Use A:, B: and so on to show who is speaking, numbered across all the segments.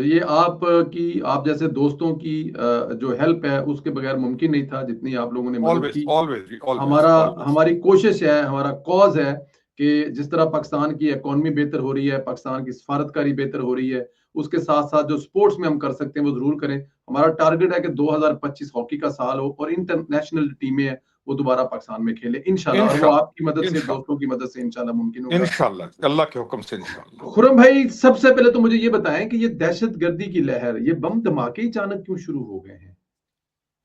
A: یہ آپ جیسے دوستوں کی جو ہیلپ ہے اس کے بغیر ممکن نہیں تھا، جتنی آپ لوگوں نے مدد
B: آلویز
A: کی.
B: آلویز جی آلویز آلویز.
A: ہماری کوشش ہے، ہمارا کاز ہے کہ جس طرح پاکستان کی اکانومی بہتر ہو رہی ہے، پاکستان کی سفارتکاری بہتر ہو رہی ہے، اس کے ساتھ ساتھ جو سپورٹس میں ہم کر سکتے ہیں وہ ضرور کریں. ہمارا ٹارگٹ ہے کہ 2025 ہاکی کا سال ہو اور انٹرنیشنل ٹیمیں وہ دوبارہ پاکستان میں کھیلیں انشاءاللہ، اور وہ آپ کی مدد سے،
B: انشاءاللہ
A: دوستوں کی مدد سے انشاءاللہ ممکن ہوگا.
B: انشاءاللہ اللہ کے حکم سے انشاءاللہ.
A: خرم بھائی، سب سے پہلے تو مجھے یہ بتائیں کہ یہ دہشت گردی کی لہر، یہ بم دھماکے اچانک کیوں شروع ہو گئے ہیں؟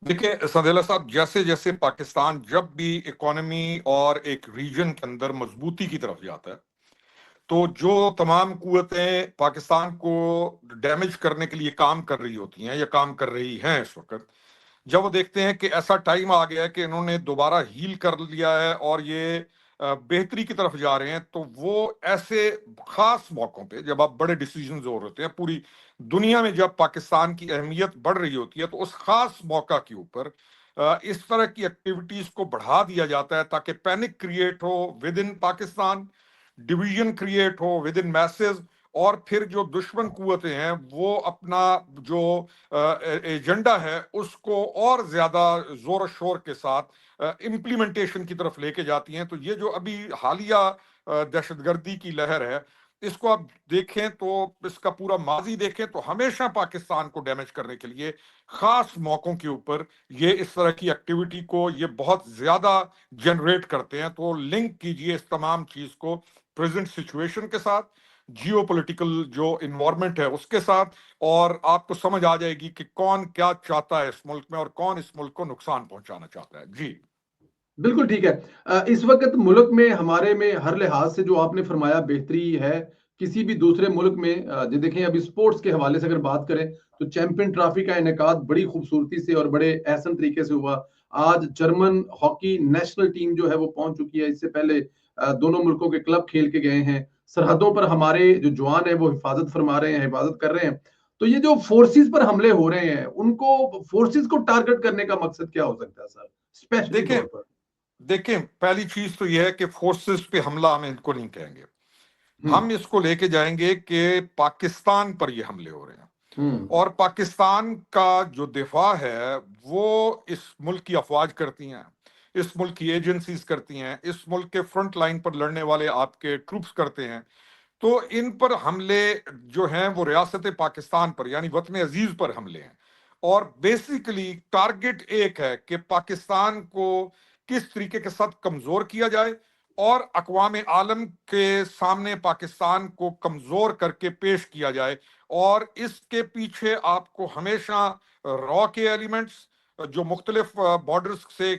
B: دیکھیں سندیلا صاحب، جیسے جیسے پاکستان جب بھی اکانومی اور ایک ریجن کے اندر مضبوطی کی طرف جاتا ہے، تو جو تمام قوتیں پاکستان کو ڈیمیج کرنے کے لیے کام کر رہی ہوتی ہیں یا کام کر رہی ہیں اس وقت، جب وہ دیکھتے ہیں کہ ایسا ٹائم آ گیا ہے کہ انہوں نے دوبارہ ہیل کر لیا ہے اور یہ بہتری کی طرف جا رہے ہیں، تو وہ ایسے خاص موقعوں پہ جب آپ بڑے ڈیسیجنز ہو رہے ہوتے ہیں، پوری دنیا میں جب پاکستان کی اہمیت بڑھ رہی ہوتی ہے، تو اس خاص موقع کے اوپر اس طرح کی ایکٹیویٹیز کو بڑھا دیا جاتا ہے تاکہ پینک کریٹ ہو within Pakistan, division create ہو ود ان میسز، اور پھر جو دشمن قوتیں ہیں وہ اپنا جو ایجنڈا ہے اس کو اور زیادہ زور و شور کے ساتھ امپلیمنٹیشن کی طرف لے کے جاتی ہیں. تو یہ جو ابھی حالیہ دہشت گردی کی لہر ہے، اس کو آپ دیکھیں تو اس کا پورا ماضی دیکھیں تو ہمیشہ پاکستان کو ڈیمیج کرنے کے لیے خاص موقعوں کے اوپر یہ اس طرح کی ایکٹیویٹی کو یہ بہت زیادہ جنریٹ کرتے ہیں. تو لنک کیجئے اس تمام چیز کو پریزنٹ سچویشن کے ساتھ، جیو پولیٹیکل جو انوائرمنٹ ہے اس کے ساتھ، اور آپ کو سمجھ آ جائے گی کہ کون کیا چاہتا ہے اس ملک میں اور کون اس ملک کو نقصان پہنچانا چاہتا ہے. جی
A: بالکل ٹھیک ہے. اس وقت ملک میں، ہمارے میں ہر لحاظ سے جو آپ نے فرمایا بہتری ہے. کسی بھی دوسرے ملک میں جو دیکھیں، ابھی سپورٹس کے حوالے سے اگر بات کریں تو چیمپئن ٹرافی کا انعقاد بڑی خوبصورتی سے اور بڑے احسن طریقے سے ہوا. آج جرمن ہاکی نیشنل ٹیم جو ہے وہ پہنچ چکی ہے. اس سے پہلے دونوں ملکوں کے کلب کھیل کے گئے ہیں. سرحدوں پر ہمارے جو جوان ہیں وہ حفاظت فرما رہے ہیں، حفاظت کر رہے ہیں. تو یہ جو فورسز پر حملے ہو رہے ہیں، ان کو فورسز کو ٹارگٹ کرنے کا مقصد کیا ہو سکتا ہے سر، اسپیشلی
B: دیکھیں
A: طور پر؟
B: دیکھیں پہلی چیز تو یہ ہے کہ فورسز پہ حملہ ہم ان کو نہیں کہیں گے.
A: ہوں
B: ہم اس کو لے کے جائیں گے کہ پاکستان پر یہ حملے ہو رہے ہیں،
A: ہوں
B: اور پاکستان کا جو دفاع ہے وہ اس ملک کی افواج کرتی ہیں، اس ملک کی ایجنسیز کرتی ہیں، اس ملک کے فرنٹ لائن پر لڑنے والے آپ کے ٹروپس کرتے ہیں. تو ان پر حملے جو ہیں وہ ریاست پاکستان پر یعنی وطن عزیز پر حملے ہیں. اور بیسیکلی ٹارگٹ ایک ہے کہ پاکستان کو کس طریقے کے ساتھ کمزور کیا جائے اور اقوام عالم کے سامنے پاکستان کو کمزور کر کے پیش کیا جائے. اور اس کے پیچھے آپ کو ہمیشہ را کے ایلیمنٹس جو مختلف بارڈرز سے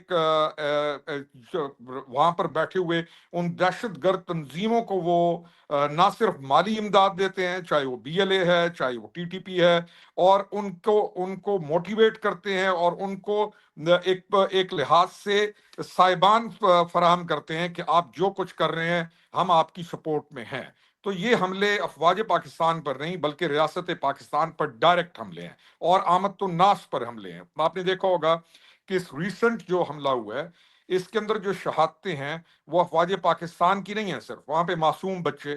B: وہاں پر بیٹھے ہوئے ان دہشت گرد تنظیموں کو وہ نہ صرف مالی امداد دیتے ہیں، چاہے وہ بی ایل اے ہے، چاہے وہ ٹی ٹی پی ہے، اور ان کو موٹیویٹ کرتے ہیں اور ان کو ایک لحاظ سے سائبان فراہم کرتے ہیں کہ آپ جو کچھ کر رہے ہیں ہم آپ کی سپورٹ میں ہیں. تو یہ حملے افواج پاکستان پر نہیں بلکہ ریاست پاکستان پر ڈائریکٹ حملے ہیں اور آمد الناس پر حملے ہیں. آپ نے دیکھا ہوگا کہ اس ریسنٹ جو حملہ ہوا ہے اس کے اندر جو شہادتیں ہیں وہ افواج پاکستان کی نہیں ہیں صرف، وہاں پہ معصوم بچے،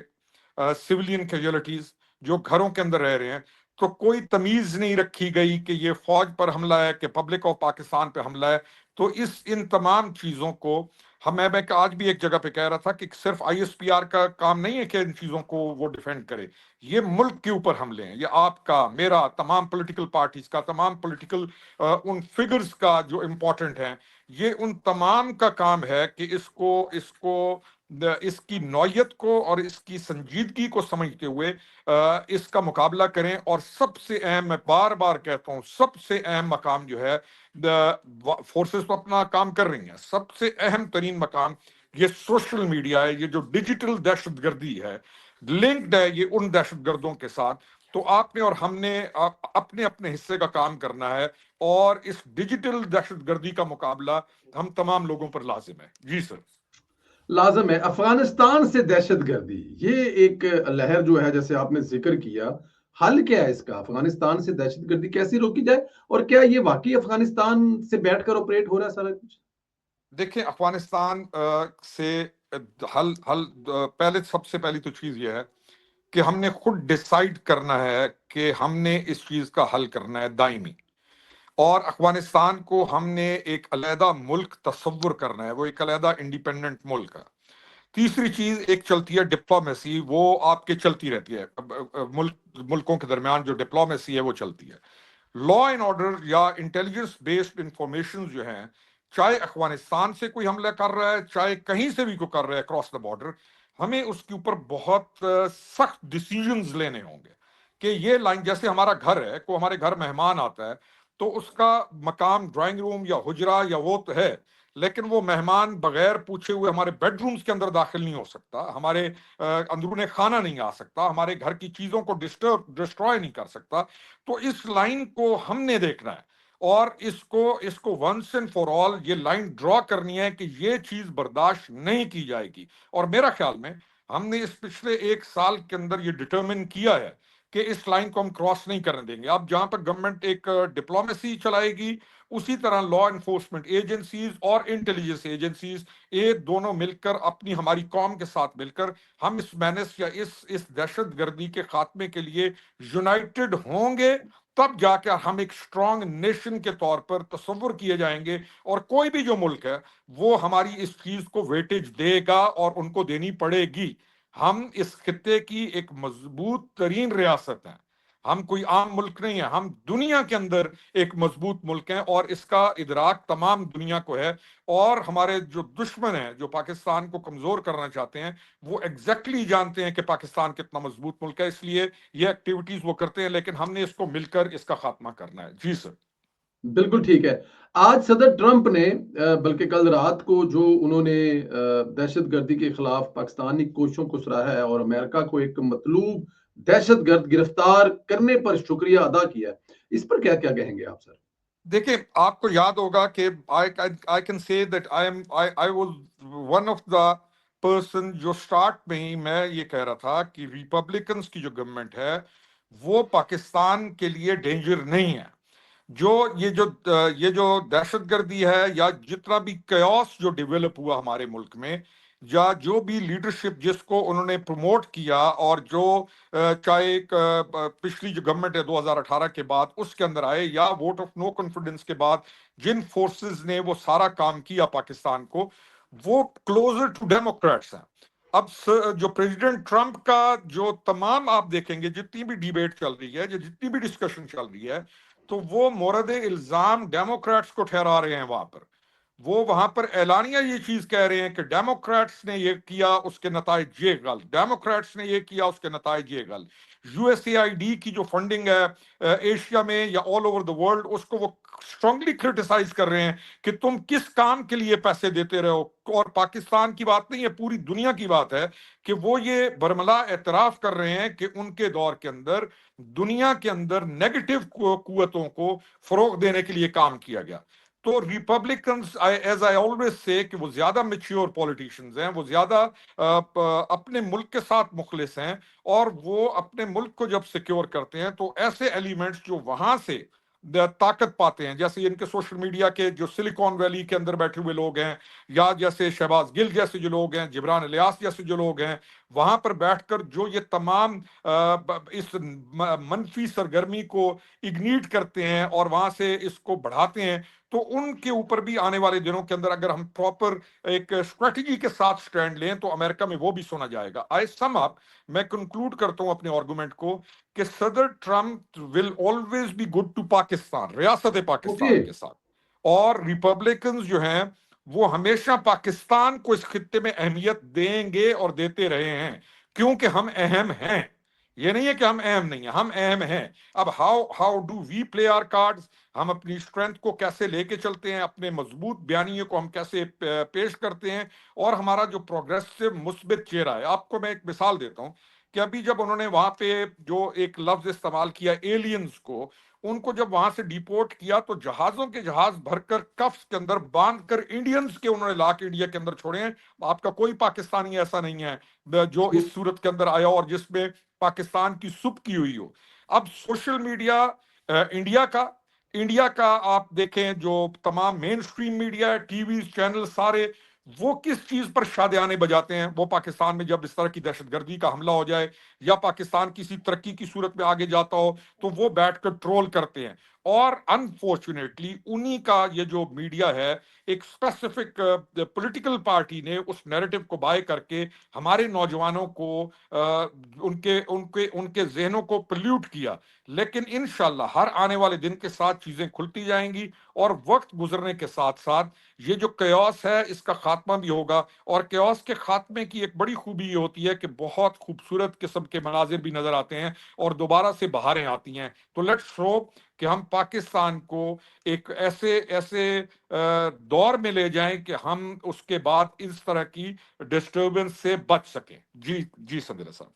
B: سویلین کیجولیٹیز جو گھروں کے اندر رہ رہے ہیں. تو کوئی تمیز نہیں رکھی گئی کہ یہ فوج پر حملہ ہے کہ پبلک آف پاکستان پہ حملہ ہے. تو ان تمام چیزوں کو میں آج بھی ایک جگہ پہ کہہ رہا تھا کہ صرف آئی ایس پی آر کا کام نہیں ہے کہ ان چیزوں کو وہ ڈیفینڈ کرے، یہ ملک کے اوپر حملے ہیں. یہ آپ کا، میرا، تمام پولیٹیکل پارٹیز کا، تمام پولیٹیکل ان فگرز کا جو امپورٹنٹ ہیں، یہ ان تمام کا کام ہے کہ اس کی نوعیت کو اور اس کی سنجیدگی کو سمجھتے ہوئے اس کا مقابلہ کریں. اور سب سے اہم، میں بار بار کہتا ہوں، سب سے اہم مقام جو ہے، فورسز تو اپنا کام کر رہی ہیں، سب سے اہم ترین مقام یہ سوشل میڈیا ہے. یہ جو ڈیجیٹل دہشت گردی ہے لنکڈ ہے یہ ان دہشت گردوں کے ساتھ. تو آپ نے اور ہم نے اپنے اپنے حصے کا کام کرنا ہے، اور اس ڈیجیٹل دہشت گردی کا مقابلہ ہم تمام لوگوں پر لازم ہے. جی سر.
A: لازم ہے. افغانستان سے دہشت گردی، یہ ایک لہر جو ہے جیسے آپ نے ذکر کیا، حل کیا ہے اس کا؟ افغانستان سے دہشت گردی کیسی روکی جائے، اور کیا یہ واقعی افغانستان سے بیٹھ کر آپریٹ ہو رہا ہے سارا کچھ؟
B: دیکھیں افغانستان سے حل پہلے سب سے پہلی تو چیز یہ ہے کہ ہم نے خود ڈیسائیڈ کرنا ہے کہ ہم نے اس چیز کا حل کرنا ہے دائمی، اور افغانستان کو ہم نے ایک علیحدہ ملک تصور کرنا ہے، وہ ایک علیحدہ انڈیپینڈنٹ ملک ہے۔ تیسری چیز ایک چلتی ہے ڈپلومیسی، وہ آپ کے چلتی رہتی ہے، ملکوں کے درمیان جو ڈپلومیسی ہے وہ چلتی ہے۔ لا اینڈ آرڈر یا انٹیلیجنس بیسڈ انفارمیشن جو ہیں، چاہے افغانستان سے کوئی حملہ کر رہا ہے، چاہے کہیں سے بھی کوئی کر رہا ہے اکراس دا بارڈر، ہمیں اس کے اوپر بہت سخت ڈیسیژنز لینے ہوں گے کہ یہ لائن، جیسے ہمارا گھر ہے، کوئی ہمارے گھر مہمان آتا ہے تو اس کا مقام ڈرائنگ روم یا حجرہ یا وہ تو ہے، لیکن وہ مہمان بغیر پوچھے ہوئے ہمارے بیڈ رومز کے اندر داخل نہیں ہو سکتا، ہمارے اندرون خانہ نہیں آ سکتا، ہمارے گھر کی چیزوں کو ڈسٹروائے نہیں کر سکتا۔ تو اس لائن کو ہم نے دیکھنا ہے، اور اس کو ونس اینڈ فار آل یہ لائن ڈرا کرنی ہے کہ یہ چیز برداشت نہیں کی جائے گی۔ اور میرا خیال میں ہم نے اس پچھلے ایک سال کے اندر یہ ڈٹرمن کیا ہے کہ اس لائن کو ہم کراس نہیں کرنے دیں گے۔ اب جہاں پر گورنمنٹ ایک ڈپلومیسی چلائے گی، اسی طرح لا انفورسمنٹ ایجنسیز اور انٹیلیجنس ایجنسیز، یہ دونوں مل کر اپنی ہماری قوم کے ساتھ مل کر ہم اس مینس یا اس دہشت گردی کے خاتمے کے لیے یونائٹڈ ہوں گے، تب جا کے ہم ایک اسٹرانگ نیشن کے طور پر تصور کیے جائیں گے، اور کوئی بھی جو ملک ہے وہ ہماری اس چیز کو ویٹیج دے گا اور ان کو دینی پڑے گی۔ ہم اس خطے کی ایک مضبوط ترین ریاست ہیں، ہم کوئی عام ملک نہیں ہیں، ہم دنیا کے اندر ایک مضبوط ملک ہیں، اور اس کا ادراک تمام دنیا کو ہے۔ اور ہمارے جو دشمن ہیں، جو پاکستان کو کمزور کرنا چاہتے ہیں، وہ ایگزیکٹلی جانتے ہیں کہ پاکستان کتنا مضبوط ملک ہے، اس لیے یہ ایکٹیویٹیز وہ کرتے ہیں، لیکن ہم نے اس کو مل کر اس کا خاتمہ کرنا ہے۔ جی سر۔
A: بالکل ٹھیک ہے۔ آج صدر ٹرمپ نے بلکہ کل رات کو جو انہوں نے دہشت گردی کے خلاف پاکستانی کوششوں کو سراہا ہے اور امریکہ کو ایک مطلوب دہشت گرد گرفتار کرنے پر شکریہ ادا کیا ہے، اس پر کیا کیا کہیں گے آپ سر؟
B: دیکھیں، آپ کو یاد ہوگا کہ I can say that I was one of the person جو سٹارٹ میں ہی میں یہ کہہ رہا تھا کہ ریپبلکنز کی جو گورنمنٹ ہے وہ پاکستان کے لیے ڈینجر نہیں ہے۔ یہ جو دہشت گردی ہے، یا جتنا بھی کیوس جو ڈیولپ ہوا ہمارے ملک میں، یا جو بھی لیڈرشپ جس کو انہوں نے پروموٹ کیا، اور جو چاہے پچھلی جو گورنمنٹ ہے 2018 کے بعد اس کے اندر آئے، یا ووٹ آف نو کانفیڈنس کے بعد جن فورسز نے وہ سارا کام کیا پاکستان کو، وہ کلوزر ٹو ڈیموکریٹس ہیں۔ اب جو پریزیڈنٹ ٹرمپ کا جو تمام آپ دیکھیں گے، جتنی بھی ڈیبیٹ چل رہی ہے، جتنی بھی ڈسکشن چل رہی ہے، تو وہ مورد الزام ڈیموکریٹس کو ٹھہرا رہے ہیں وہاں پر۔ وہ وہاں پر اعلانیہ یہ چیز کہہ رہے ہیں کہ ڈیموکریٹس نے یہ کیا، اس کے نتائج یہ غلط، ڈیموکریٹس نے یہ کیا، اس کے نتائج یہ غلط۔ U S A I D کی جو فنڈنگ ہے ایشیا میں یا آل اوور دا ورلڈ، اس کو وہ اسٹرانگلی کرٹیسائز کر رہے ہیں کہ تم کس کام کے لیے پیسے دیتے رہو۔ اور پاکستان کی بات نہیں ہے، پوری دنیا کی بات ہے کہ وہ یہ برملا اعتراف کر رہے ہیں کہ ان کے دور کے اندر دنیا کے اندر نیگیٹو قوتوں کو فروغ دینے کے لیے کام کیا گیا۔ تو Republicans, as I always say, کہ وہ زیادہ میچیور پولیٹیشنز ہیں، وہ زیادہ اپنے ملک کے ساتھ مخلص ہیں، اور وہ اپنے ملک کو جب سیکیور کرتے ہیں تو ایسے ایلیمنٹس جو وہاں سے طاقت پاتے ہیں، جیسے ان کے سوشل میڈیا کے جو سلیکون ویلی کے اندر بیٹھے ہوئے لوگ ہیں، یا جیسے شہباز گل جیسے جو لوگ ہیں، جبران الیاس جیسے جو لوگ ہیں، وہاں پر بیٹھ کر جو یہ تمام اس منفی سرگرمی کو اگنیٹ کرتے ہیں اور وہاں سے اس کو بڑھاتے ہیں، تو ان کے اوپر بھی آنے والے دنوں کے اندر اگر ہم پراپر ایک اسٹریٹجی کے ساتھ سٹینڈ لیں تو امریکہ میں وہ بھی سنا جائے گا۔ آئی سم اپ، میں کنکلوڈ کرتا ہوں اپنے آرگومنٹ کو کہ صدر Trump will always be good to Pakistan, ریاست
A: اوکے۔
B: پاکستان کے ساتھ، اور ریپبلکنز جو ہیں وہ ہمیشہ پاکستان کو اس خطے میں اہمیت دیں گے اور دیتے رہے ہیں، کیونکہ ہم اہم ہیں۔ یہ نہیں ہے کہ ہم اہم نہیں ہیں، ہم اہم ہیں۔ اب how do we play our cards, ہم اپنی اسٹرینتھ کو کیسے لے کے چلتے ہیں، اپنے مضبوط بیانیے کو ہم کیسے پیش کرتے ہیں، اور ہمارا جو پروگریسو مثبت چہرہ ہے۔ آپ کو میں ایک مثال دیتا ہوں کہ ابھی جب انہوں نے وہاں پہ جو ایک لفظ استعمال کیا ایلینز کو، ان کو جب وہاں سے ڈیپورٹ کیا تو جہازوں کے جہاز بھر کر کفس کے اندر باندھ کر انڈینز کے انہوں نے لا کے انڈیا کے اندر چھوڑے ہیں۔ آپ کا کوئی پاکستانی ایسا نہیں ہے جو اس صورت کے اندر آیا اور جس میں پاکستان کی سب کی ہوئی ہو۔ اب سوشل میڈیا انڈیا کا آپ دیکھیں، جو تمام مین سٹریم میڈیا ہے، ٹی وی چینل سارے، وہ کس چیز پر شادیانے بجاتے ہیں؟ وہ پاکستان میں جب اس طرح کی دہشت گردی کا حملہ ہو جائے یا پاکستان کسی ترقی کی صورت میں آگے جاتا ہو تو وہ بیٹھ کر ٹرول کرتے ہیں. اور انفارچونیٹلی انہی کا یہ جو میڈیا ہے، ایک اسپیسیفک پولیٹیکل پارٹی نے اس نیریٹو کو بائی کر کے ہمارے نوجوانوں کو ان کے ذہنوں کو پلیوٹ کیا. لیکن انشاءاللہ ہر آنے والے دن کے ساتھ چیزیں کھلتی جائیں گی، اور وقت گزرنے کے ساتھ ساتھ یہ جو قیاس ہے اس کا خاتمہ بھی ہوگا. اور قیاس کے خاتمے کی ایک بڑی خوبی یہ ہوتی ہے کہ بہت خوبصورت قسم کے مناظر بھی نظر آتے ہیں اور دوبارہ سے بہاریں آتی ہیں. تو لیٹس ہوپ کہ ہم پاکستان کو ایک ایسے دور میں لے جائیں کہ ہم اس کے بعد اس طرح کی ڈسٹربنس سے بچ سکیں. جی جی سندر صاحب.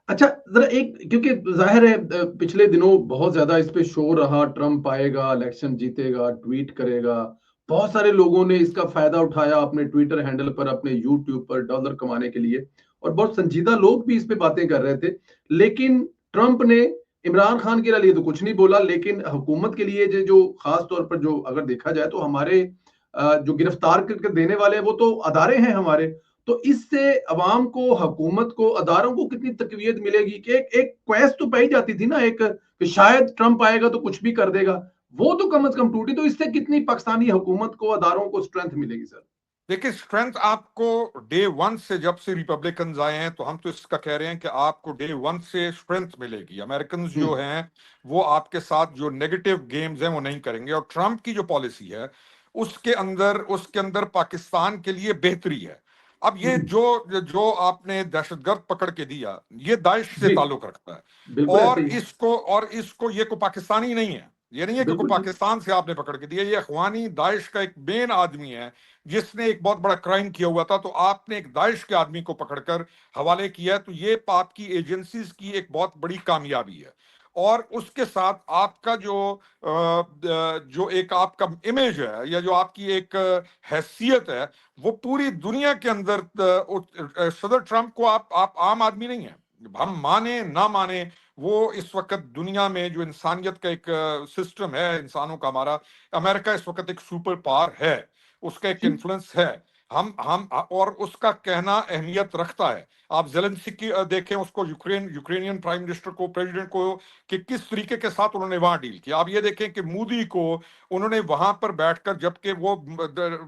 A: اچھا ذرا ایک، کیونکہ ظاہر ہے پچھلے دنوں بہت زیادہ اس پہ شور رہا، ٹرمپ آئے گا، الیکشن جیتے گا، ٹویٹ کرے گا. بہت سارے لوگوں نے اس کا فائدہ اٹھایا اپنے ٹویٹر ہینڈل پر، اپنے یوٹیوب پر ڈالر کمانے کے لیے، اور بہت سنجیدہ لوگ بھی اس پہ باتیں کر رہے تھے. لیکن ٹرمپ نے عمران خان کے لیے تو کچھ نہیں بولا، لیکن حکومت کے لیے جو خاص طور پر جو اگر دیکھا جائے تو ہمارے جو گرفتار کر کے دینے والے وہ تو ادارے ہیں ہمارے. تو اس سے عوام کو، حکومت کو، اداروں کو کتنی تقویت ملے گی کہ ایک کویس تو پائی جاتی تھی نا، ایک کہ شاید ٹرمپ آئے گا تو کچھ بھی کر دے گا، وہ تو کم از کم ٹوٹی. تو اس سے کتنی پاکستانی حکومت کو، اداروں کو اسٹرینتھ ملے گی سر؟
B: دیکھیں اسٹرینتھ آپ کو ڈے ون سے، جب سے ریپبلکنز آئے ہیں تو ہم تو اس کا کہہ رہے ہیں کہ آپ کو ڈے ون سے اسٹرینتھ ملے گی. امریکنز جو ہیں وہ آپ کے ساتھ جو نیگیٹو گیمز ہیں وہ نہیں کریں گے. اور ٹرمپ کی جو پالیسی ہے اس کے اندر پاکستان کے لیے بہتری ہے. اب یہ جو آپ نے دہشت گرد پکڑ کے دیا، یہ داعش سے
A: جی
B: تعلق رکھتا ہے.
A: بالکل
B: اور
A: ایسے ہی ہے.
B: اس کو یہ کوئی پاکستانی نہیں ہے، یہ نہیں ہے کہ کوئی
A: بالکل
B: پاکستان سے آپ نے پکڑ کے دیا. یہ اخوانی داعش کا ایک مین آدمی ہے جس نے ایک بہت بڑا کرائم کیا ہوا تھا، تو آپ نے ایک داعش کے آدمی کو پکڑ کر حوالے کیا ہے. تو یہ آپ کی ایجنسیز کی ایک بہت بڑی کامیابی ہے. اور اس کے ساتھ آپ کا جو ایک آپ کا امیج ہے یا جو آپ کی ایک حیثیت ہے، وہ پوری دنیا کے اندر صدر ٹرمپ کو آپ عام آدمی نہیں ہیں. ہم مانے نہ مانے، وہ اس وقت دنیا میں جو انسانیت کا ایک سسٹم ہے انسانوں کا، ہمارا امریکہ اس وقت ایک سپر پاور ہے، اس کا ایک
A: جی
B: انفلوئنس ہے. ہم اور اس کا کہنا اہمیت رکھتا ہے. آپ زیلنسکی دیکھیں، اس کو یوکرینین پرائم منسٹر کو، پریزیڈنٹ کو، کہ کس طریقے کے ساتھ انہوں نے وہاں ڈیل کیا. آپ یہ دیکھیں کہ مودی کو انہوں نے وہاں پر بیٹھ کر، جبکہ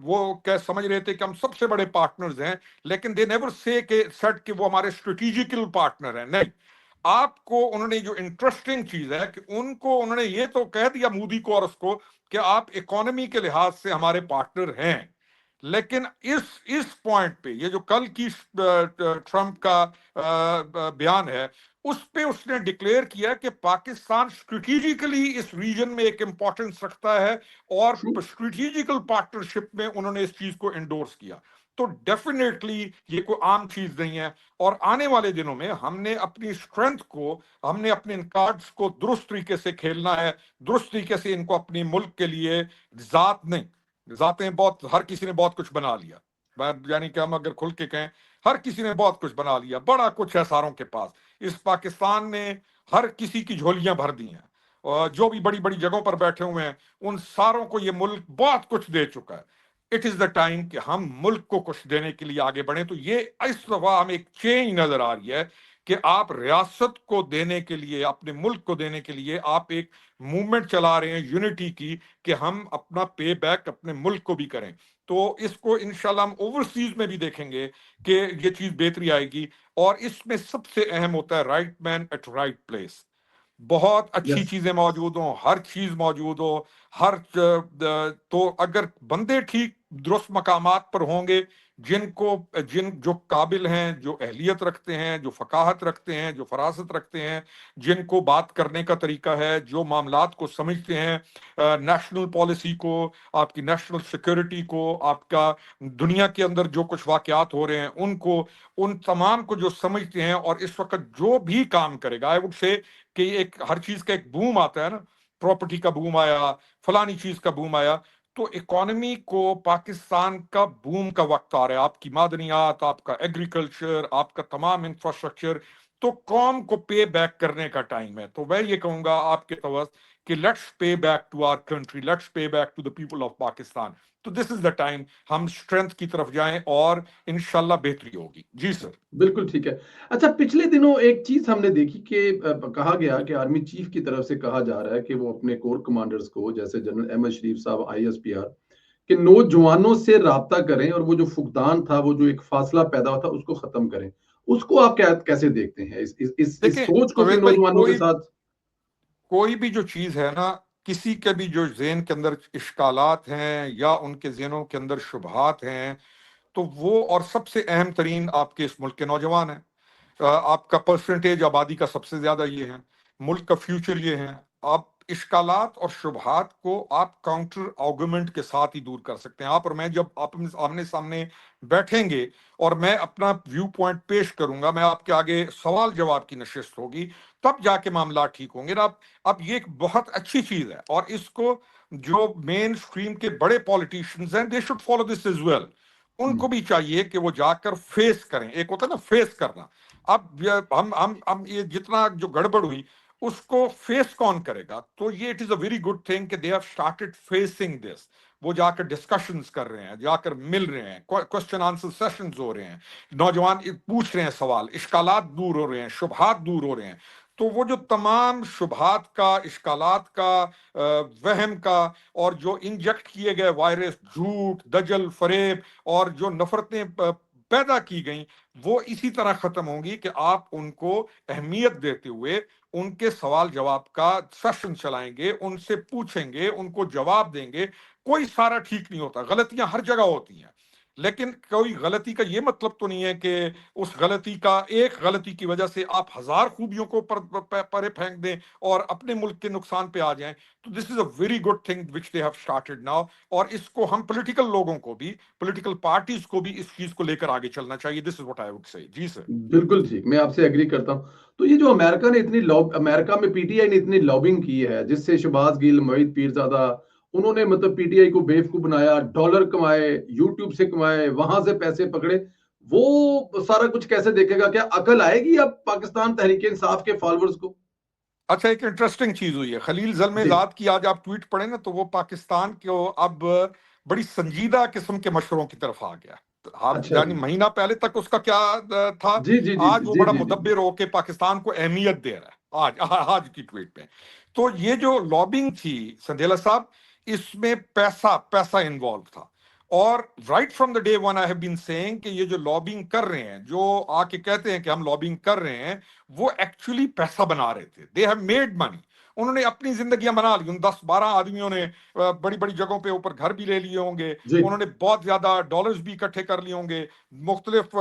B: وہ کیا سمجھ رہے تھے کہ ہم سب سے بڑے پارٹنرز ہیں، لیکن دے نیور سیٹ کہ وہ ہمارے اسٹریٹجیکل پارٹنر ہیں. نہیں، آپ کو انہوں نے جو انٹرسٹنگ چیز ہے کہ انہوں نے یہ تو کہہ دیا مودی کو اور اس کو کہ آپ اکانومی کے لحاظ سے ہمارے پارٹنر ہیں. لیکن اس پوائنٹ پہ، یہ جو کل کی ٹرمپ کا بیان ہے، اس پہ اس نے ڈکلیئر کیا کہ پاکستان اسٹریٹجیکلی اس ریجن میں ایک امپورٹنس رکھتا ہے، اور اسٹریٹجیکل پارٹنرشپ میں انہوں نے اس چیز کو انڈورس کیا. تو ڈیفینیٹلی یہ کوئی عام چیز نہیں ہے. اور آنے والے دنوں میں ہم نے اپنی اسٹرینتھ کو، ہم نے اپنے ان کارڈز کو درست طریقے سے کھیلنا ہے، درست طریقے سے ان کو اپنے ملک کے لیے، ذات نہیں، ذاتیں بہت، ہر کسی نے بہت کچھ بنا لیا. یعنی کہ ہم اگر کھل کے کہیں، ہر کسی نے بہت کچھ بنا لیا، بڑا کچھ ہے ساروں کے پاس. اس پاکستان نے ہر کسی کی جھولیاں بھر دی ہیں، اور جو بھی بڑی بڑی جگہوں پر بیٹھے ہوئے ہیں ان ساروں کو یہ ملک بہت کچھ دے چکا ہے. اٹ از دا ٹائم کہ ہم ملک کو کچھ دینے کے لیے آگے بڑھیں. تو یہ اس دفعہ ہمیں ایک چینج نظر آ رہی ہے کہ آپ ریاست کو دینے کے لیے، اپنے ملک کو دینے کے لیے آپ ایک موومنٹ چلا رہے ہیں یونٹی کی، کہ ہم اپنا پے بیک اپنے ملک کو بھی کریں. تو اس کو انشاءاللہ ہم اوورسیز میں بھی دیکھیں گے کہ یہ چیز بہتری آئے گی. اور اس میں سب سے اہم ہوتا ہے right man at right place. بہت اچھی
A: یس
B: چیزیں موجود ہوں، ہر چیز موجود ہو، تو اگر بندے ٹھیک درست مقامات پر ہوں گے، جو قابل ہیں، جو اہلیت رکھتے ہیں، جو فقاہت رکھتے ہیں، جو فراست رکھتے ہیں، جن کو بات کرنے کا طریقہ ہے، جو معاملات کو سمجھتے ہیں، نیشنل پالیسی کو، آپ کی نیشنل سیکورٹی کو، آپ کا دنیا کے اندر جو کچھ واقعات ہو رہے ہیں ان تمام کو جو سمجھتے ہیں. اور اس وقت جو بھی کام کرے گا، آئی وڈ سے کہ ہر چیز کا ایک بوم آتا ہے نا، پراپرٹی کا بوم آیا، فلانی چیز کا بوم آیا، تو اکانومی کو، پاکستان کا بوم کا وقت آ رہا ہے. آپ کی معدنیات، آپ کا ایگریکلچر، آپ کا تمام انفراسٹرکچر، تو قوم کو پے بیک کرنے کا ٹائم ہے. تو میں یہ کہوں گا آپ کے توسط کہ let's pay back to our country, let's pay back to the people of Pakistan. تو دس از دا ٹائم ہم اسٹرینتھ کی طرف جائیں اور انشاءاللہ بہتری ہوگی. جی سر.
A: بالکل ٹھیک ہے. اچھا پچھلے دنوں ایک چیز ہم نے دیکھی کہ کہا گیا کہ آرمی چیف کی طرف سے کہا جا رہا ہے کہ وہ اپنے کور کمانڈرز کو جیسے جنرل احمد شریف صاحب ISPR کہ نوجوانوں سے رابطہ کریں اور وہ جو فقدان تھا, وہ جو ایک فاصلہ پیدا ہوا تھا, اس کو ختم کریں. اس کو آپ کیسے دیکھتے ہیں اس
B: دیکھیں
A: سوچ کو کہ
B: پرویز بھائی,
A: نوجوانوں کے ساتھ؟
B: کوئی بھی جو چیز ہے نا, کسی کے بھی جو ذہن کے اندر اشکالات ہیں یا ان کے ذہنوں کے اندر شبہات ہیں, تو وہ اور سب سے اہم ترین آپ کے اس ملک کے نوجوان ہیں. آپ کا پرسنٹیج آبادی کا سب سے زیادہ یہ ہے, ملک کا فیوچر یہ ہے. آپ اشکالات اور شبہات کو آپ کاؤنٹر آرگومنٹ کے ساتھ ہی دور کر سکتے ہیں. آپ اور میں جب آپ آمنے سامنے بیٹھیں گے اور میں اپنا ویو پوائنٹ پیش کروں گا, میں آپ کے آگے سوال جواب کی نشست ہوگی, تب جا کے معاملات ٹھیک ہوں گے نا. اب یہ ایک بہت اچھی چیز ہے, اور اس کو جو مین اسٹریم کے بڑے پالیٹیشنز ہیں, they should follow this as well. ان کو بھی چاہیے کہ وہ جا کر فیس کریں. ایک ہوتا ہے نا فیس کرنا. اب ہم یہ جتنا جو گڑبڑ ہوئی اس کو فیس کون کرے گا؟ تو یہ it is a very good thing کہ they have started facing this. وہ جا کر ڈسکشنز کر رہے ہیں, جا کر مل رہے ہیں, کوشچن آنسر سیشنز ہو رہے ہیں, نوجوان پوچھ رہے ہیں سوال, اشکالات دور ہو رہے ہیں, شبہات دور ہو رہے ہیں. تو وہ جو تمام شبہات کا, اشکالات کا, وہم کا, اور جو انجیکٹ کیے گئے وائرس, جھوٹ, دجل, فریب اور جو نفرتیں پیدا کی گئیں, وہ اسی طرح ختم ہوں گی کہ آپ ان کو اہمیت دیتے ہوئے ان کے سوال جواب کا سیشن چلائیں گے, ان سے پوچھیں گے, ان کو جواب دیں گے. کوئی سارا ٹھیک نہیں ہوتا, غلطیاں ہر جگہ ہوتی ہیں, لیکن کوئی غلطی کا یہ مطلب تو نہیں ہے کہ اس غلطی کا, ایک غلطی کی وجہ سے آپ ہزار خوبیوں کو پرے پھینک دیں اور اپنے ملک کے نقصان پہ آ جائیں. تو this is a very good thing which they have started now, اور اس کو ہم پولیٹیکل لوگوں کو بھی, پولیٹیکل پارٹیز کو بھی اس چیز کو لے کر آگے چلنا چاہیے. دس is what I would say. جی سر.
A: بالکل ٹھیک, میں آپ سے ایگری کرتا ہوں. تو یہ جو امریکہ نے امریکہ میں PTI نے اتنی لابنگ کی ہے, جس سے شہباز گل, موید پیرزادہ, انہوں نے مطلب PTI کو بیوقوف بنایا, ڈالر کمائے, یوٹیوب سے کمائے, وہاں سے پیسے پکڑے, وہ سارا کچھ کیسے دیکھے گا؟ کیا عقل آئے گی اب پاکستان تحریک انصاف کے فالوورز کو؟
B: اچھا, ایک انٹرسٹنگ چیز ہوئی ہے, خلیل زلمے
A: جی
B: ذات کی آج آپ ٹویٹ پڑھیں نا, تو وہ پاکستان کو اب بڑی سنجیدہ قسم کے مشوروں کی طرف آ گیا.
A: اچھا
B: یعنی
A: جی
B: مہینہ پہلے تک اس کا کیا تھا,
A: جی جی جی
B: آج وہ
A: جی
B: بڑا
A: جی جی
B: مدبر ہو کے پاکستان کو اہمیت دے رہا ہے آج کی ٹویٹ پہ. تو یہ جو لابنگ تھی سندھیلا صاحب, اس میں پیسہ انوالو تھا. اور right from the day one I have been seeing کہ یہ جو لابنگ کر رہے ہیں, جو آ کے کہتے ہیں کہ ہم لابنگ کر رہے ہیں, وہ ایکچولی پیسہ بنا رہے تھے. دے ہیو میڈ منی. انہوں نے اپنی زندگیاں بنا لی. ان 10-12 آدمیوں نے بڑی بڑی جگہوں پہ اوپر گھر بھی لے لیے ہوں گے,
A: جی
B: انہوں نے بہت زیادہ ڈالرز بھی اکٹھے کر لیے ہوں گے, مختلف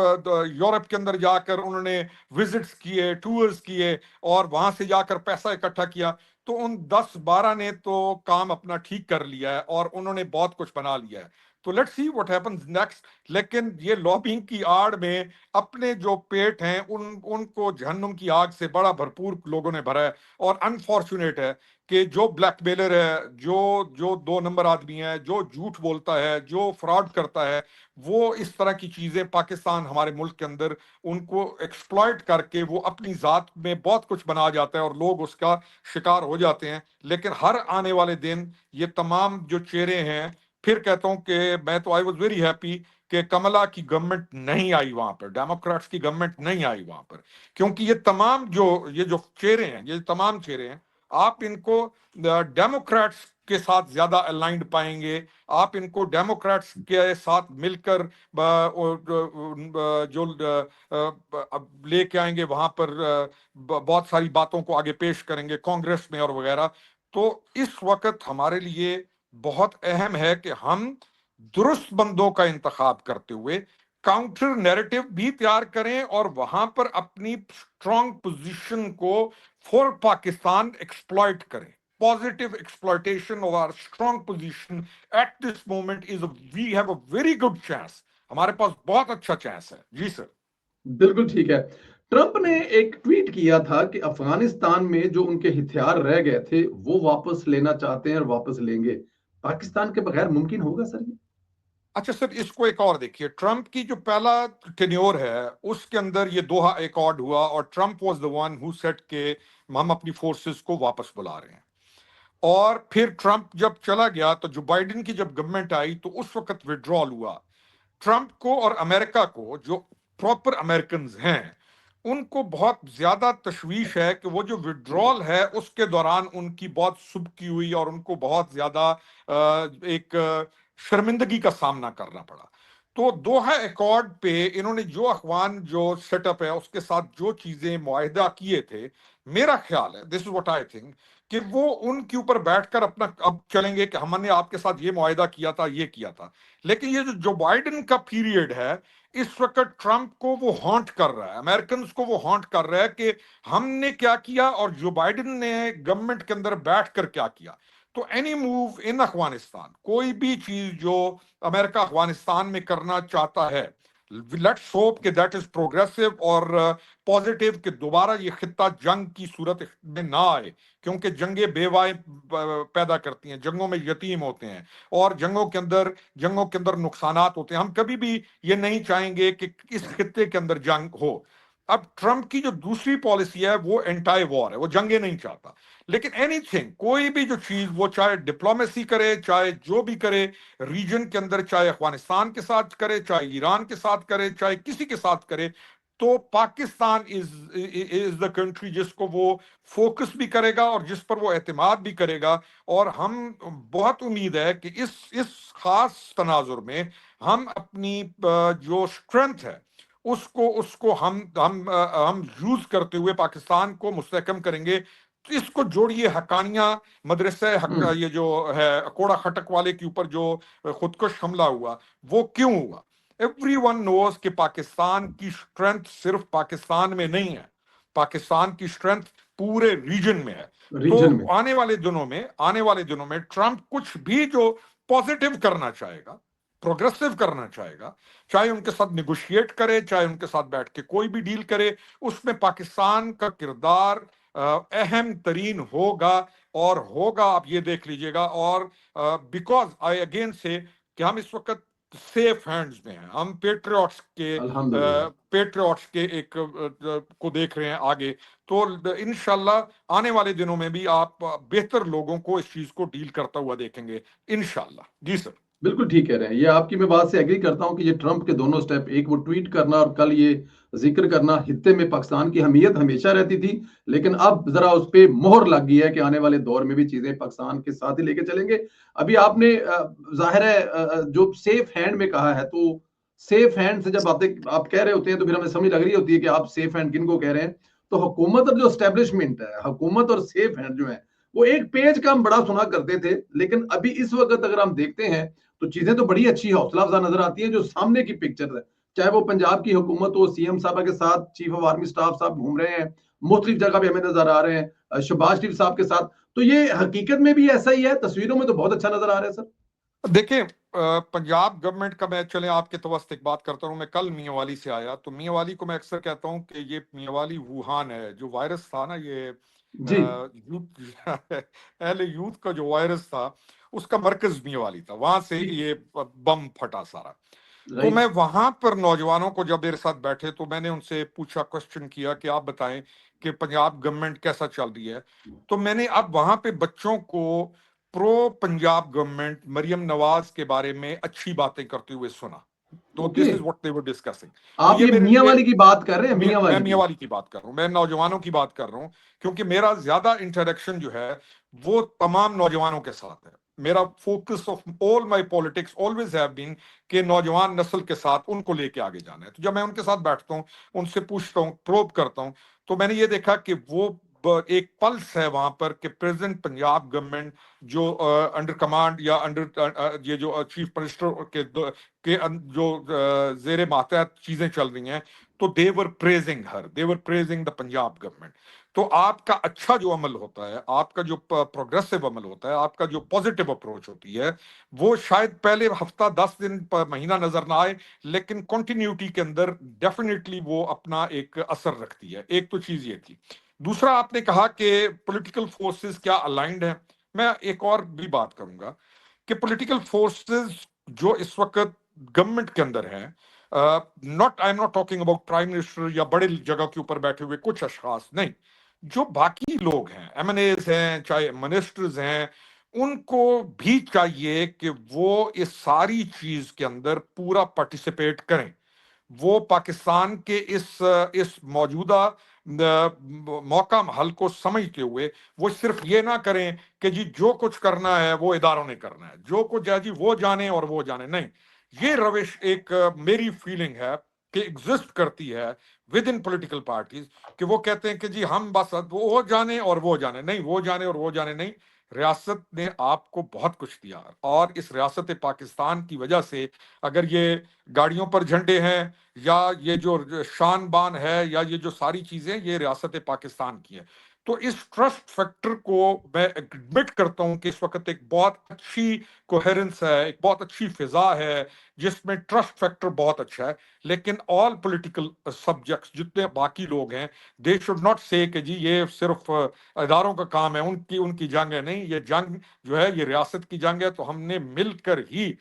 B: یورپ کے اندر جا کر انہوں نے وزٹس کیے, ٹورز کیے, اور وہاں سے جا کر پیسہ اکٹھا کیا. تو ان 10-12 نے تو کام اپنا ٹھیک کر لیا ہے, اور انہوں نے بہت کچھ بنا لیا ہے. تو let's see what happens next. لیکن یہ لابنگ کی آڑ میں اپنے جو پیٹ ہیں ان کو جہنم کی آگ سے بڑا بھرپور لوگوں نے بھرا ہے. اور انفارچونیٹ ہے کہ جو بلیک میلر ہے, جو 2 نمبر آدمی ہے, جو جھوٹ بولتا ہے, جو فراڈ کرتا ہے, وہ اس طرح کی چیزیں پاکستان ہمارے ملک کے اندر ان کو ایکسپلائٹ کر کے وہ اپنی ذات میں بہت کچھ بنا جاتا ہے, اور لوگ اس کا شکار ہو جاتے ہیں. لیکن ہر آنے والے دن یہ تمام جو چہرے ہیں, پھر کہتا ہوں کہ میں تو آئی واز ویری ہیپی کہ کملا کی گورنمنٹ نہیں آئی وہاں پر, ڈیموکریٹس کی گورنمنٹ نہیں آئی وہاں پر, کیونکہ یہ تمام یہ جو چہرے ہیں, یہ تمام چہرے ہیں, آپ ان کو ڈیموکریٹس کے ساتھ زیادہ الائنڈ پائیں گے. آپ ان کو ڈیموکریٹس کے ساتھ مل کر جو لے کے آئیں گے وہاں پر, بہت ساری باتوں کو آگے پیش کریں گے کانگریس میں اور وغیرہ. تو اس وقت ہمارے لیے بہت اہم ہے کہ ہم درست بندوں کا انتخاب کرتے ہوئے کاؤنٹر نیریٹو بھی تیار کریں, اور وہاں پر اپنی اسٹرانگ پوزیشن کو فور پاکستان ایکسپلائٹ کریں. Positive exploitation of our strong position at this moment is we have a very good chance. ہمارے پاس بہت اچھا چانس ہے. جی سر.
A: بالکل ٹھیک ہے. ٹرمپ نے ایک ٹویٹ کیا تھا کہ افغانستان میں جو ان کے ہتھیار رہ گئے تھے وہ واپس لینا چاہتے ہیں اور واپس لیں گے. پاکستان کے بغیر ممکن ہوگا سر یہ؟
B: اچھا سر، اس کو ایک اور دیکھیے، ٹرمپ کی جو پہلا ٹینیور ہے اس کے اندر یہ دوحہ ایکارڈ ہوا، اور Trump was the one who set کہ ہم اپنی فورسز کو واپس بلا رہے ہیں. اور پھر ٹرمپ جب چلا گیا تو جو بائیڈن کی جب گورنمنٹ آئی تو اس وقت وڈرال ہوا. ٹرمپ کو اور امریکہ کو، جو پراپر امریکنز ہیں، ان کو بہت زیادہ تشویش ہے کہ وہ جو وڈرال ہے اس کے دوران ان کی بہت سبکی ہوئی اور ان کو بہت زیادہ ایک شرمندگی کا سامنا کرنا پڑا. تو دوحہ ایکارڈ پہ انہوں نے جو اخوان جو سیٹ اپ ہے اس کے ساتھ جو چیزیں معاہدہ کیے تھے، میرا خیال ہے دس از واٹ آئی تھنک کہ وہ ان کے اوپر بیٹھ کر اپنا اب چلیں گے کہ ہم نے آپ کے ساتھ یہ معاہدہ کیا تھا، یہ کیا تھا. لیکن یہ جو بائیڈن کا پیریڈ ہے اس وقت ٹرمپ کو وہ ہانٹ کر رہا ہے، امریکنز کو وہ ہانٹ کر رہا ہے کہ ہم نے کیا کیا اور جو بائیڈن نے گورنمنٹ کے اندر بیٹھ کر کیا کیا. تو اینی موو ان افغانستان، کوئی بھی چیز جو امریکہ افغانستان میں کرنا چاہتا ہے، لیٹس ہوپ کہ دیٹ از پروگریسو اور پازیٹیو، کہ دوبارہ یہ خطہ جنگ کی صورت میں نہ آئے، کیونکہ جنگیں بیوائیں پیدا کرتی ہیں، جنگوں میں یتیم ہوتے ہیں، اور جنگوں کے اندر نقصانات ہوتے ہیں. ہم کبھی بھی یہ نہیں چاہیں گے کہ اس خطے کے اندر جنگ ہو. اب ٹرمپ کی جو دوسری پالیسی ہے وہ اینٹائی وار ہے، وہ جنگیں نہیں چاہتا. لیکن اینی تھنگ، کوئی بھی جو چیز وہ چاہے ڈپلومیسی کرے، چاہے جو بھی کرے ریجن کے اندر، چاہے افغانستان کے ساتھ کرے، چاہے ایران کے ساتھ کرے، چاہے کسی کے ساتھ کرے، تو پاکستان از دا کنٹری جس کو وہ فوکس بھی کرے گا اور جس پر وہ اعتماد بھی کرے گا. اور ہم بہت امید ہے کہ اس خاص تناظر میں ہم اپنی جو اسٹرینتھ ہے اس کو ہم یوز کرتے ہوئے پاکستان کو مستحکم کریں گے. اس کو جوڑیے حقانیہ مدرسہ یہ جو ہے کوڑا خٹک والے کے اوپر جو خودکش حملہ ہوا، وہ کیوں ہوا؟ ایوری ون نوز کہ پاکستان کی اسٹرینتھ صرف پاکستان میں نہیں ہے، پاکستان کی اسٹرینتھ پورے ریجن میں ہے. تو
A: ریجن میں.
B: آنے والے دنوں میں ٹرمپ کچھ بھی جو پازیٹیو کرنا چاہے گا، پروگریسو کرنا چاہے گا، چاہے ان کے ساتھ نیگوشیٹ کرے، چاہے ان کے ساتھ بیٹھ کے کوئی بھی ڈیل کرے، اس میں پاکستان کا کردار اہم ترین ہوگا. اور ہوگا، آپ یہ دیکھ لیجئے گا. اور بیکاز آئی اگین سے کہ ہم اس وقت سیف ہینڈز میں ہیں، ہم
A: الحمدللہ.
B: پیٹریوٹس کے ایک کو دیکھ رہے ہیں آگے. تو انشاءاللہ آنے والے دنوں میں بھی آپ بہتر لوگوں کو اس چیز کو ڈیل کرتا ہوا دیکھیں گے انشاءاللہ. جی سر.
A: بالکل ٹھیک کہہ رہے ہیں. یہ آپ کی میں بات سے ایگری کرتا ہوں کہ یہ ٹرمپ کے دونوں سٹیپ، ایک وہ ٹویٹ کرنا اور کل یہ ذکر کرنا، خطے میں پاکستان کی اہمیت ہمیشہ رہتی تھی، لیکن اب ذرا اس پہ مہر لگ گئی ہے کہ آنے والے دور میں بھی چیزیں پاکستان کے ساتھ ہی لے کے چلیں گے. ابھی آپ نے ظاہر ہے جو سیف ہینڈ میں کہا ہے، تو سیف ہینڈ سے جب باتیں آپ کہہ رہے ہوتے ہیں تو پھر ہمیں سمجھ لگ رہی ہوتی ہے کہ آپ سیف ہینڈ کن کو کہہ رہے ہیں. تو حکومت اور جو اسٹیبلشمنٹ ہے، حکومت اور سیف ہینڈ جو ہے، وہ ایک پیج کا ہم بڑا سنا کرتے تھے، لیکن ابھی اس وقت اگر ہم دیکھتے ہیں تو چیزیں تو بڑی اچھی حوصلہ افزا نظر آتی ہیں. جو سامنے کی پکچر ہے، چاہے وہ پنجاب کی حکومت ہو، سی ایم صاحبہ کے ساتھ چیف آف آرمی سٹاف صاحب گھوم رہے ہیں، مختلف جگہ پہ ہمیں نظر آ رہے ہیں شہباز شریف صاحب کے ساتھ، تو یہ حقیقت میں بھی ایسا ہی ہے؟ تصویروں میں تو بہت اچھا نظر آ رہا ہے سر.
B: دیکھیں، پنجاب گورنمنٹ کا میں چلیں آپ کے توسط ایک بات کرتا ہوں. میں کل میاں والی سے آیا، تو میاں والی کو میں اکثر کہتا ہوں کہ یہ میاں والی ووہان ہے. جو وائرس تھا نا، یہ
A: جی.
B: اہل یوتھ کا جو وائرس تھا اس کا مرکز میاں والی تھا، وہاں سے یہ بم پھٹا سارا. تو
A: رائٹ.
B: میں وہاں پر نوجوانوں کو جب میرے ساتھ بیٹھے تو میں نے ان سے پوچھا، کوشچن کیا کہ آپ بتائیں کہ پنجاب گورنمنٹ کیسا چل رہی ہے. تو میں نے اب وہاں پہ بچوں کو پرو پنجاب گورنمنٹ مریم نواز کے بارے میں اچھی باتیں کرتے ہوئے سنا. تو this is what they were discussing. تو
A: آپ
B: یہ
A: یہ
B: میرے
A: میاں
B: لیے،
A: والی کی بات کر رہے ہیں؟
B: میں
A: میاں والی
B: میاں
A: کی.
B: والی کی بات کر رہا ہوں، میں نوجوانوں کی بات کر رہا ہوں، کیونکہ میرا زیادہ انٹریکشن جو ہے وہ تمام نوجوانوں کے ساتھ ہے. میرا focus of all my politics always have been کہ نوجوان نسل کے ساتھ ان کو لے کے آگے جانا ہے. تو جب میں ان کے ساتھ بیٹھتا ہوں، ان سے پوچھتا ہوں، پروب کرتا ہوں، تو میں نے یہ دیکھا کہ وہ ایک پلس ہے وہاں پر کہ پریزنٹ پنجاب گورنمنٹ جو انڈر کمانڈ یا انڈر یہ جو چیف منسٹر کے جو زیر ماتحت چیزیں چل رہی ہیں، تو they were praising her, they were praising the Punjab government. تو آپ کا اچھا جو عمل ہوتا ہے، آپ کا جو پروگریسو عمل ہوتا ہے، آپ کا جو پازیٹیو اپروچ ہوتی ہے، وہ شاید پہلے ہفتہ 10 دن مہینہ نظر نہ آئے، لیکن کنٹینیوٹی کے اندر ڈیفینیٹلی وہ اپنا ایک اثر رکھتی ہے. ایک تو چیز یہ تھی. دوسرا، آپ نے کہا کہ پولیٹیکل فورسز کیا الائنڈ ہیں. میں ایک اور بھی بات کروں گا کہ پولیٹیکل فورسز جو اس وقت گورنمنٹ کے اندر ہیں، I am not talking about prime minister یا بڑے جگہ کے اوپر بیٹھے ہوئے کچھ اشخاص، نہیں، جو باقی لوگ ہیں، ایم این ایز ہیں، چاہے منسٹرز ہیں، ان کو بھی چاہیے کہ وہ اس ساری چیز کے اندر پورا پارٹیسپیٹ کریں. وہ پاکستان کے اس موجودہ موقع حل کو سمجھتے ہوئے وہ صرف یہ نہ کریں کہ جی جو کچھ کرنا ہے وہ اداروں نے کرنا ہے، جو کچھ ہے جی وہ جانے اور وہ جانے، نہیں. یہ روش ایک میری فیلنگ ہے کہ ایگزسٹ کرتی ہے ود ان پولیٹیکل پارٹیز، کہ وہ کہتے ہیں کہ جی ہم بس وہ جانے اور وہ جانے، نہیں، وہ جانے اور وہ جانے نہیں. ریاست نے آپ کو بہت کچھ دیا، اور اس ریاست پاکستان کی وجہ سے اگر یہ گاڑیوں پر جھنڈے ہیں، یا یہ جو شان بان ہے، یا یہ جو ساری چیزیں، یہ ریاست پاکستان کی ہے. تو اس ٹرسٹ فیکٹر کو میں ایڈمٹ کرتا ہوں کہ اس وقت ایک بہت اچھی کوہیرنس ہے، ایک بہت اچھی فضا ہے جس میں ٹرسٹ فیکٹر بہت اچھا ہے. لیکن آل پولیٹیکل سبجیکٹس جتنے باقی لوگ ہیں، دے شوڈ ناٹ سے کہ جی یہ صرف اداروں کا کام ہے، ان کی جنگ ہے. نہیں، یہ جنگ جو ہے یہ ریاست کی جنگ ہے، تو ہم نے مل کر ہی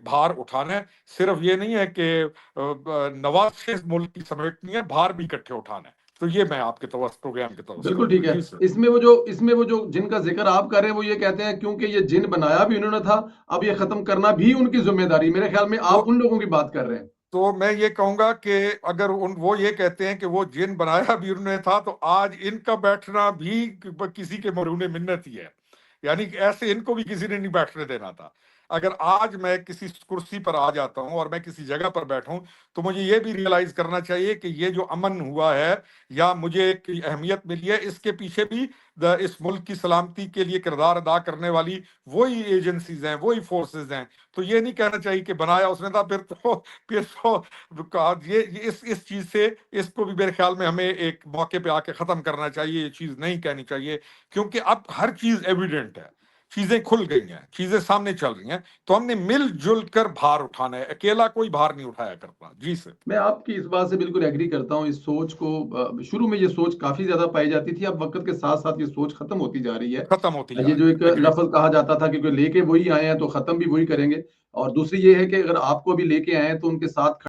B: بھار اٹھانا ہے. صرف یہ نہیں ہے کہ نواز شریف ملک کی سمیٹنی ہے، بھار بھی اکٹھے اٹھانا ہے. تو یہ میں آپ کے پروگرام کے
A: بالکل ٹھیک ہے.
B: جی سر.
A: اس میں وہ جو جن کا ذکر آپ کر رہے ہیں وہ یہ کہتے ہیں کیونکہ یہ جن بنایا بھی انہوں نے تھا، اب یہ ختم کرنا بھی ان کی ذمہ داری. میرے خیال میں آپ ان لوگوں کی بات کر رہے ہیں.
B: تو میں یہ کہوں گا کہ اگر وہ یہ کہتے ہیں کہ وہ جن بنایا بھی انہوں نے تھا، تو آج ان کا بیٹھنا بھی کسی کے مرہون منت ہی ہے. یعنی کہ ایسے ان کو بھی کسی نے نہیں بیٹھنے دینا تھا. اگر آج میں کسی کرسی پر آ جاتا ہوں اور میں کسی جگہ پر بیٹھوں، تو مجھے یہ بھی ریئلائز کرنا چاہیے کہ یہ جو امن ہوا ہے یا مجھے ایک اہمیت ملی ہے، اس کے پیچھے بھی اس ملک کی سلامتی کے لیے کردار ادا کرنے والی وہی ایجنسیز ہیں، وہی فورسز ہیں. تو یہ نہیں کہنا چاہیے کہ بنایا اس نے تھا، پھر تو یہ اس چیز سے، اس کو بھی میرے خیال میں ہمیں ایک موقع پہ آ کے ختم کرنا چاہیے. یہ چیز نہیں کہنی چاہیے، کیونکہ اب ہر چیز ایویڈنٹ ہے، چیزیں کھل گئی ہیں، چیزیں سامنے چل رہی ہیں. تو ہم نے مل جل کر بھار اٹھانا ہے، اکیلا کوئی بھار نہیں اٹھایا کرتا. جی سر.
A: میں آپ کی اس بات سے بالکل ایگری کرتا ہوں. اس سوچ کو شروع میں یہ سوچ کافی زیادہ پائی جاتی تھی، اب وقت کے ساتھ ساتھ یہ سوچ ختم ہوتی جا رہی ہے.
B: ختم ہوتی
A: یہ
B: جا
A: جو
B: رہی
A: ایک
B: ہے.
A: لفظ کہا جاتا تھا کہ لے کے وہی آئے ہیں تو ختم بھی وہی کریں گے. اور دوسری یہ ہے کہ اگر آپ کو بھی لے کے آئے ہیں تو ان کے ساتھ